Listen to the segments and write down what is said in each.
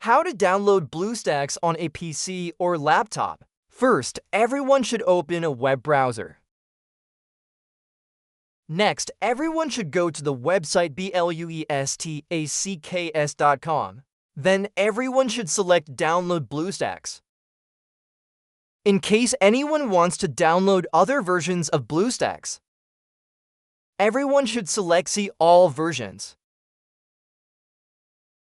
How to download BlueStacks on a PC or laptop. First, everyone should open a web browser. Next, everyone should go to the website BlueStacks.com. Then everyone should select Download BlueStacks. In case anyone wants to download other versions of BlueStacks, everyone should select See All versions.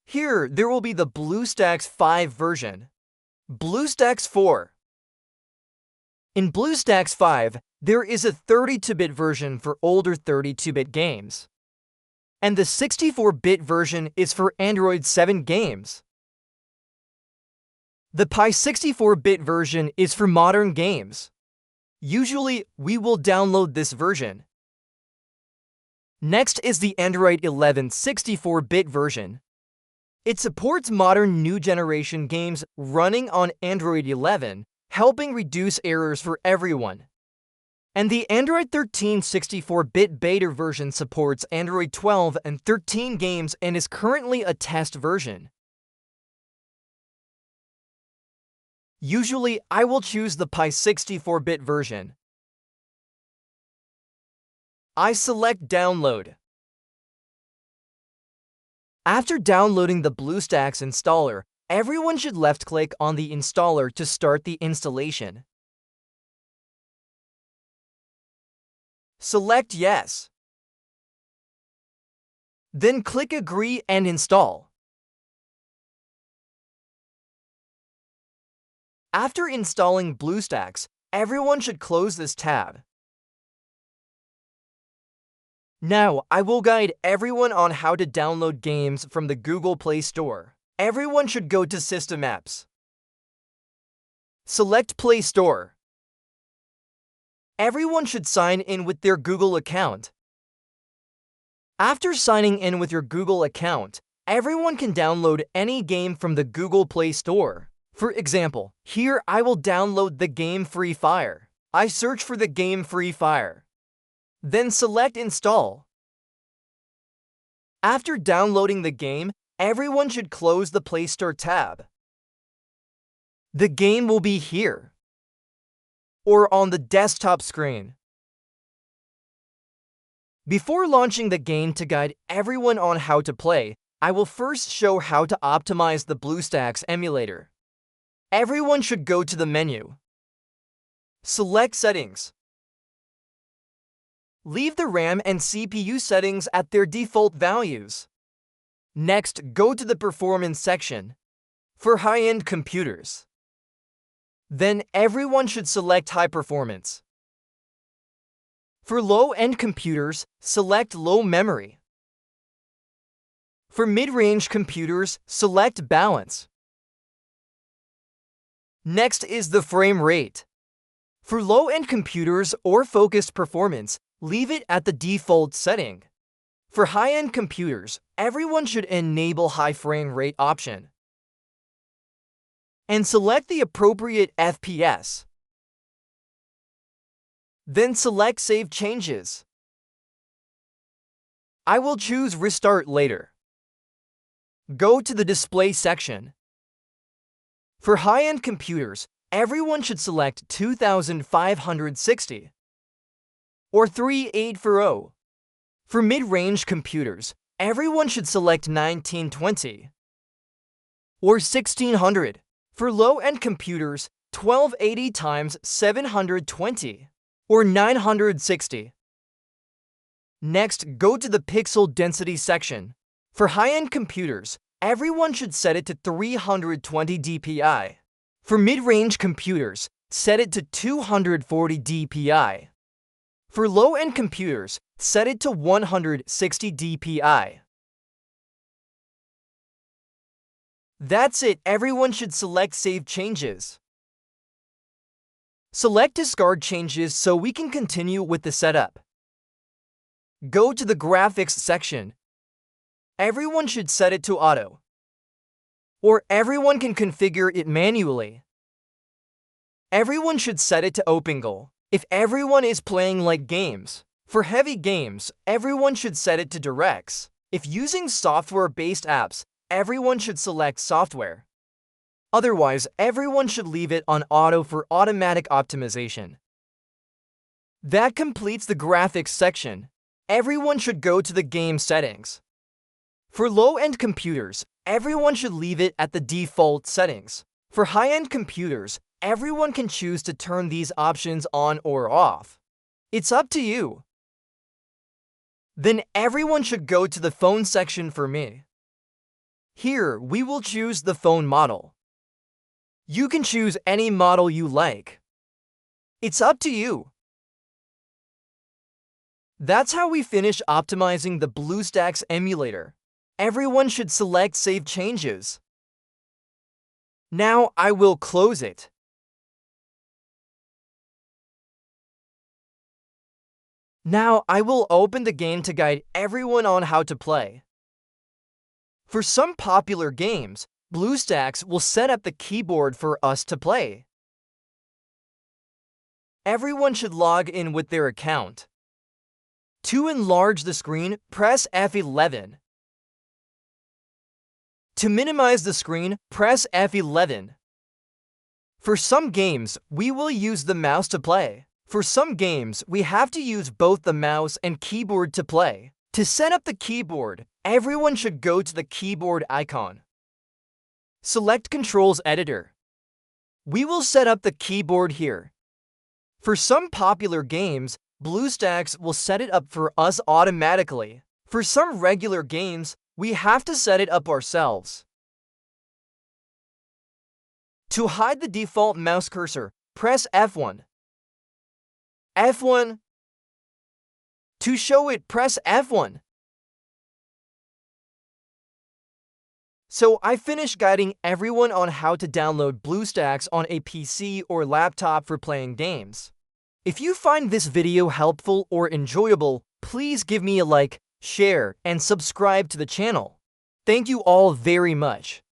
Here, there will be the BlueStacks 5 version, BlueStacks 4. In BlueStacks 5, there is a 32-bit version for older 32-bit games, and the 64-bit version is for Android 7 games. The Pi 64-bit version is for modern games. Usually, we will download this version. Next is the Android 11 64-bit version. It supports modern new generation games running on Android 11, helping reduce errors for everyone. And the Android 13 64-bit beta version supports Android 12 and 13 games and is currently a test version. Usually, I will choose the Pi 64-bit version. I select Download. After downloading the BlueStacks installer, everyone should left-click on the installer to start the installation. Select Yes. Then click Agree and Install. After installing BlueStacks, everyone should close this tab. Now, I will guide everyone on how to download games from the Google Play Store. Everyone should go to System Apps. Select Play Store. Everyone should sign in with their Google account. After signing in with your Google account, everyone can download any game from the Google Play Store. For example, here I will download the game Free Fire. I search for the game Free Fire. Then select Install. After downloading the game, everyone should close the Play Store tab. The game will be here, or on the desktop screen. Before launching the game to guide everyone on how to play, I will first show how to optimize the BlueStacks emulator. Everyone should go to the menu. Select Settings. Leave the RAM and CPU settings at their default values. Next, go to the Performance section for high-end computers. Then everyone should select High Performance. For low-end computers, select Low Memory. For mid-range computers, select Balance. Next is the frame rate. For low-end computers or focused performance, leave it at the default setting. For high-end computers, everyone should enable high frame rate option and select the appropriate FPS. Then select Save Changes. I will choose Restart Later. Go to the Display section. For high-end computers, everyone should select 2560 or 3840. For mid-range computers, everyone should select 1920 or 1600. For low-end computers, 1280 x 720 or 960. Next, go to the Pixel Density section. For high-end computers, everyone should set it to 320 dpi. For mid-range computers, set it to 240 dpi. For low-end computers, set it to 160 dpi. That's it. Everyone should select Save Changes. Select Discard Changes so we can continue with the setup. Go to the Graphics section. Everyone should set it to Auto, or everyone can configure it manually. Everyone should set it to OpenGL if everyone is playing light games. For heavy games, everyone should set it to DirectX. If using software-based apps, everyone should select software. Otherwise, everyone should leave it on auto for automatic optimization. That completes the graphics section. Everyone should go to the game settings. For low-end computers, everyone should leave it at the default settings. For high-end computers, everyone can choose to turn these options on or off. It's up to you. Then everyone should go to the phone section for me. Here, we will choose the phone model. You can choose any model you like. It's up to you. That's how we finish optimizing the BlueStacks emulator. Everyone should select Save Changes. Now I will close it. Now I will open the game to guide everyone on how to play. For some popular games, BlueStacks will set up the keyboard for us to play. Everyone should log in with their account. To enlarge the screen, press F11. To minimize the screen, press F11. For some games, we will use the mouse to play. For some games, we have to use both the mouse and keyboard to play. To set up the keyboard, everyone should go to the keyboard icon. Select Controls Editor. We will set up the keyboard here. For some popular games, BlueStacks will set it up for us automatically. For some regular games, we have to set it up ourselves. To hide the default mouse cursor, press F1. F1. To show it, press F1. So I finished guiding everyone on how to download BlueStacks on a PC or laptop for playing games. If you find this video helpful or enjoyable, please give me a like, share, and subscribe to the channel. Thank you all very much.